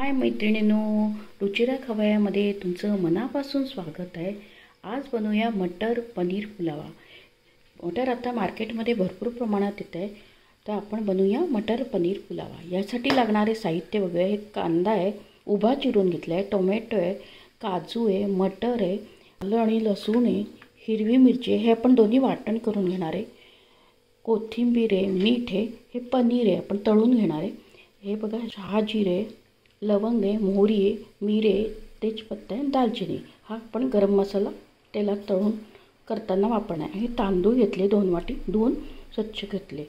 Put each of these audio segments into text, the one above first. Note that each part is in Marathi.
हाय मैत्रिणींनो, रुचिरा खवय्यामध्ये तुमचं मनापासून स्वागत आहे। आज बनवूया मटर पनीर पुलाव। मटर आता मार्केटमध्ये भरपूर प्रमाणात येत आहे, तर आपण बनवूया मटर पनीर पुलाव। यासाठी लागणारे साहित्य बघूया। हे कांदा आहे, उभा चिरून घेतला आहे, टोमॅटो आहे, काजू आहे, मटर आहे, आलं आणि लसूण आहे, हिरवी मिरची हे आपण दोन्ही वाटण करून घेणार आहे, कोथिंबीर आहे, मीठ आहे, हे पनीर आहे आपण तळून घेणार आहे। हे बघा, शहा जिरे, लवंग आहे, मोहरी आहे, मिरे, तेजपत्ता आहे, दालचिनी। हा आपण गरम मसाला तेलात तळून करताना वापरणार आहे। हे तांदूळ घेतले 2 वाटी, धुवून स्वच्छ घेतले।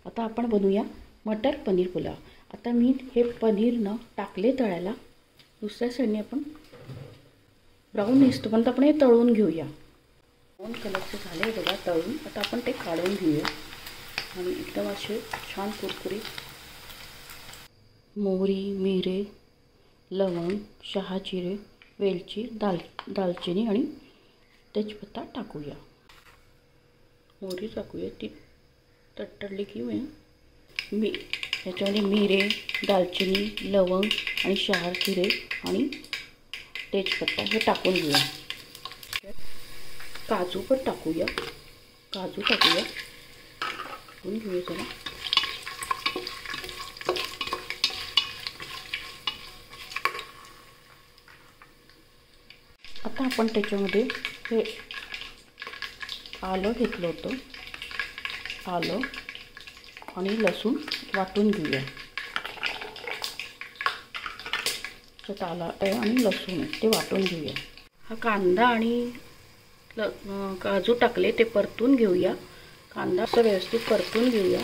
आता आपण बनवूया मटर पनीर पुलाव। आता मी हे पनीर न टाकले तळायला। दुसऱ्या साईडने आपण ब्राऊन दिसतोपर्यंत आपण हे तळून घेऊया। ब्राऊन कलरचे झाले बघा तळून। आता आपण ते काढून घेऊया आणि एकदम असे छान कुरकुरीत मोहरी, मिरे, लवंग, शहा जिरे, वेलची, दालचिनी आणि तेजपत्ता टाकूया। मोहरी टाकूया, ती तडतडली की ह्याच्यामध्ये मिरे, दालचिनी, लवंग आणि शहा जिरे आणि तेजपत्ता हे टाकून घेऊया। काजू पण टाकूया, टाकून घेऊया जरा। आता आपण त्याच्यामध्ये हे आलं घेतलं होतं, आलं आणि लसूण वाटून घेऊया। त्यात आलं आहे आणि लसूण ते वाटून घेऊया। हा कांदा आणि काजू टाकले ते परतून घेऊया। कांदा असं व्यवस्थित परतून घेऊया,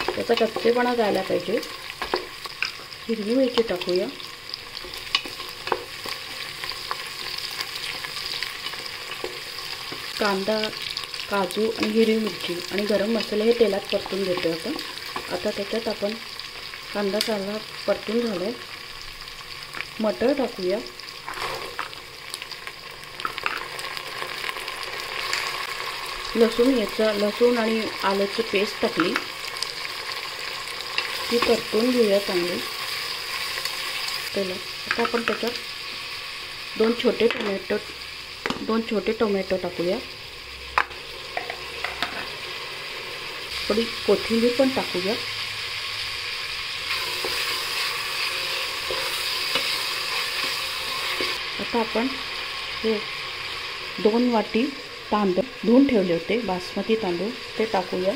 त्याचा कच्चेपणा जायला पाहिजे। हिरवी मिरची टाकूया, कांदा, काजू आणि हिरवी मिरची आणि गरम मसाले हे तेलात परतून घेतो आपण। आता त्याच्यात आपण कांदा परतून झालाय, मटर टाकूया, लसूण आणि आल्याची पेस्ट टाकली, ती परतून घेऊया चांगली तेलात। आता आपण त्याच्यात 2 छोटे टोमॅटो टाकूया, थोडी कोथिंबीर पण टाकूया। आता आपण हे 2 वाटी तांदूळ धुवून ठेवले होते, बासमती तांदूळ, ते टाकूया।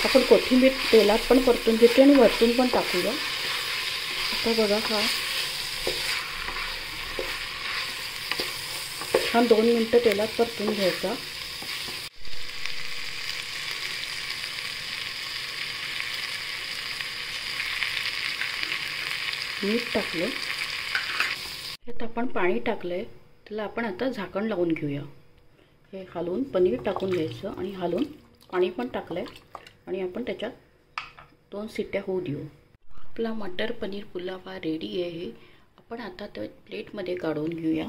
आपण कोथिंबीर तेलात पण परतून घेते आणि वरतून पण टाकूया। आता बघा, हा 2 मिनिटं तेलात परतून घ्यायचा। मीठ टाकलं, ह्यात आपण पाणी टाकलंय, त्याला आपण आता झाकण लावून घेऊया। हे हलवून पनीर टाकून घ्यायचं आणि हलवून पाणी पण टाकलंय आणि आपण त्याच्यात 2 शिट्ट्या होऊ देऊ। आपला मटर पनीर पुलाव रेडी आहे। आपण आता त्या प्लेटमध्ये काढून घेऊया।